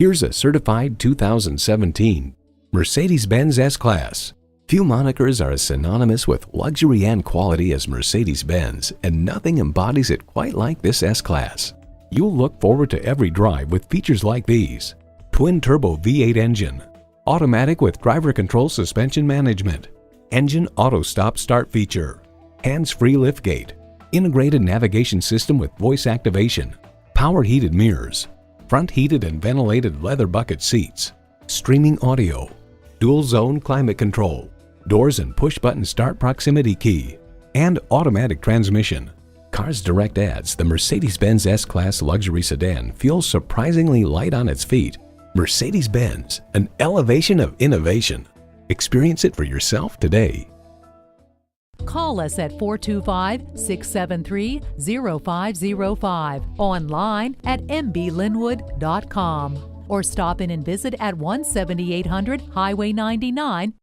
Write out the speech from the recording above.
Here's a certified 2017 Mercedes-Benz S-Class. Few monikers are as synonymous with luxury and quality as Mercedes-Benz, and nothing embodies it quite like this S-Class. You'll look forward to every drive with features like these: twin-turbo V8 engine, automatic with driver-control suspension management, engine auto stop-start feature, hands-free liftgate, integrated navigation system with voice activation, power heated mirrors, front heated and ventilated leather bucket seats, streaming audio, dual zone climate control, doors and push-button start proximity key, and automatic transmission. Cars Direct adds the Mercedes-Benz S-Class luxury sedan feels surprisingly light on its feet. Mercedes-Benz, an elevation of innovation. Experience it for yourself today. Call us at 425-673-0505, online at mblynnwood.com, or stop in and visit at 17800 Highway 99,